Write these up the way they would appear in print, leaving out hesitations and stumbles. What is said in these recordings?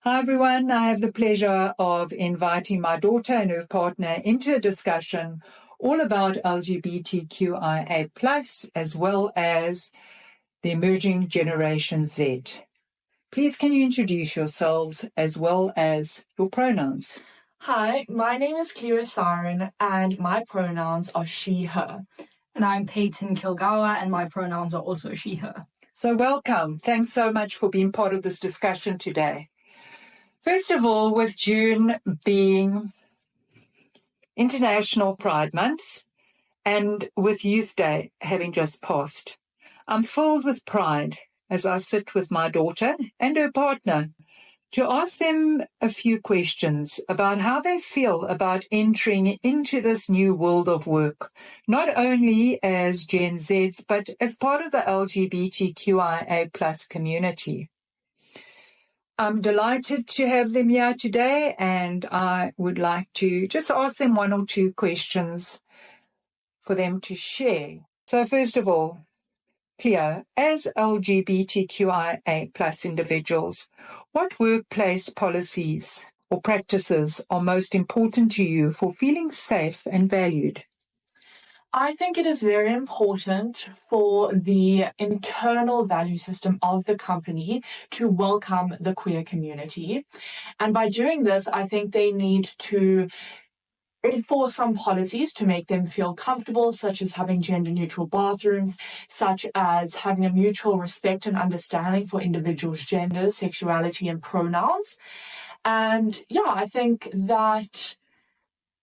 Hi everyone, I have the pleasure of inviting my daughter and her partner into a discussion all about LGBTQIA+, as well as the emerging Generation Z. Please can you introduce yourselves as well as your pronouns? Hi, my name is Cleo and my pronouns are she, her. And I'm Payton and my pronouns are also she, her. So welcome. Thanks so much for being part of this discussion today. First of all, with June being International Pride Month and with Youth Day having just passed, I'm filled with pride as I sit with my daughter and her partner to ask them a few questions about how they feel about entering into this new world of work, not only as Gen Zs, but as part of the LGBTQIA+ community. I'm delighted to have them here today, and I would like to just ask them one or two questions for them to share. So first of all, Cleo, as LGBTQIA+ individuals, what workplace policies or practices are most important to you for feeling safe and valued? I think it is very important for the internal value system of the company to welcome the queer community. And by doing this, I think they need to enforce some policies to make them feel comfortable, such as having gender-neutral bathrooms, such as having a mutual respect and understanding for individuals' gender, sexuality, and pronouns. And I think that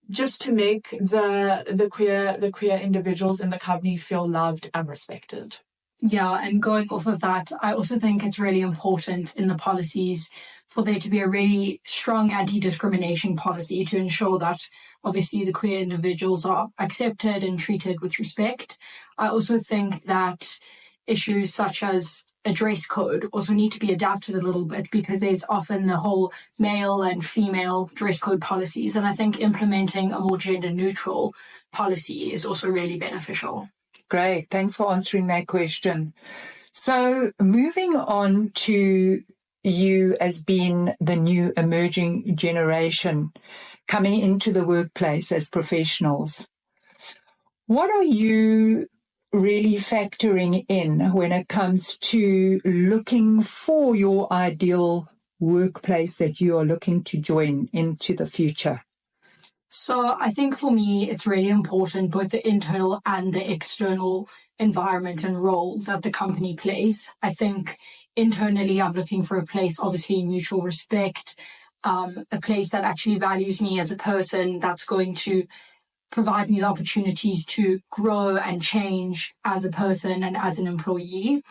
just to make the queer individuals in the company feel loved and respected. Yeah, and going off of that, I also think it's really important in the policies for there to be a really strong anti-discrimination policy to ensure that obviously the queer individuals are accepted and treated with respect. I also think that issues such as a dress code also need to be adapted a little bit because there's often the whole male and female dress code policies. And I think implementing a more gender neutral policy is also really beneficial. Great. Thanks for answering that question. So moving on to you as being the new emerging generation coming into the workplace as professionals, what are you really factoring in when it comes to looking for your ideal workplace that you are looking to join into the future? So I think for me, it's really important, both the internal and the external environment and role that the company plays. I think internally, I'm looking for a place, obviously mutual respect, a place that actually values me as a person, that's going to provide me the opportunity to grow and change as a person and as an employee.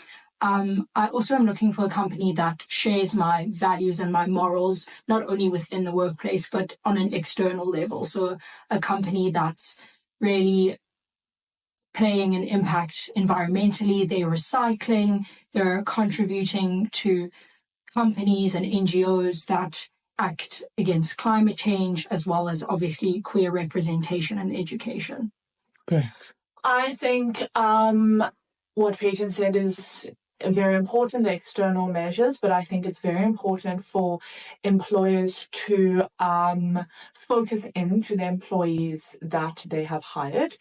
I also am looking for a company that shares my values and my morals, not only within the workplace, but on an external level. So a company that's really playing an impact environmentally, they're recycling, they're contributing to companies and NGOs that act against climate change, as well as obviously queer representation and education. Great. I think what Payton said is very important, the external measures, but I think it's very important for employers to focus into the employees that they have hired.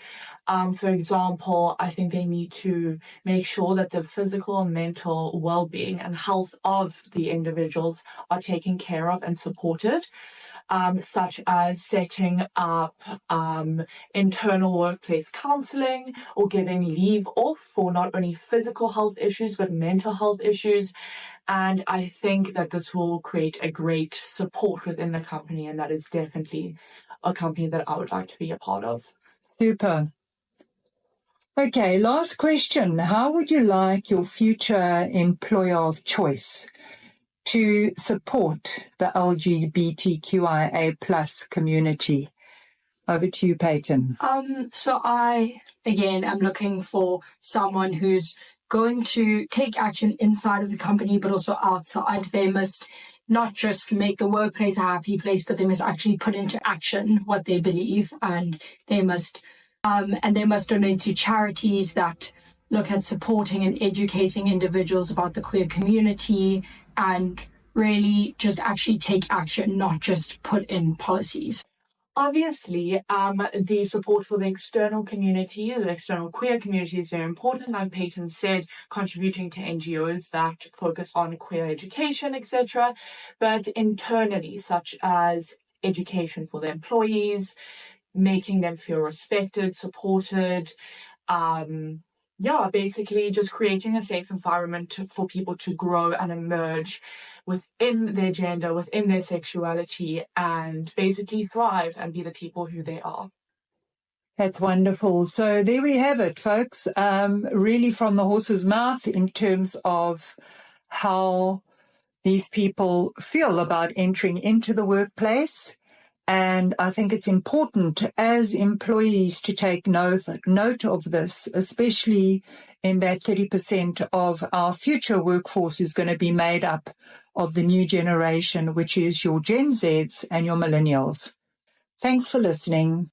For example, I think they need to make sure that the physical and mental well-being and health of the individuals are taken care of and supported. Such as setting up internal workplace counseling or giving leave off for not only physical health issues, but mental health issues. And I think that this will create a great support within the company, and that is definitely a company that I would like to be a part of. Super. Okay, last question. How would you like your future employer of choice to support the LGBTQIA+ community? Over to you, Payton. So I, again, am looking for someone who's going to take action inside of the company, but also outside. They must not just make the workplace a happy place, but they must actually put into action what they believe, and they must donate to charities that look at supporting and educating individuals about the queer community and really just actually take action, not just put in policies? Obviously, the support for the external community, the external queer community, is very important. Like Payton said, contributing to NGOs that focus on queer education, etc. But internally, such as education for the employees, making them feel respected, supported, basically just creating a safe environment for people to grow and emerge within their gender, within their sexuality, and basically thrive and be the people who they are. That's wonderful. So there we have it, folks. Really from the horse's mouth in terms of how these people feel about entering into the workplace. And I think it's important as employees to take note of this, especially in that 30% of our future workforce is going to be made up of the new generation, which is your Gen Zs and your millennials. Thanks for listening.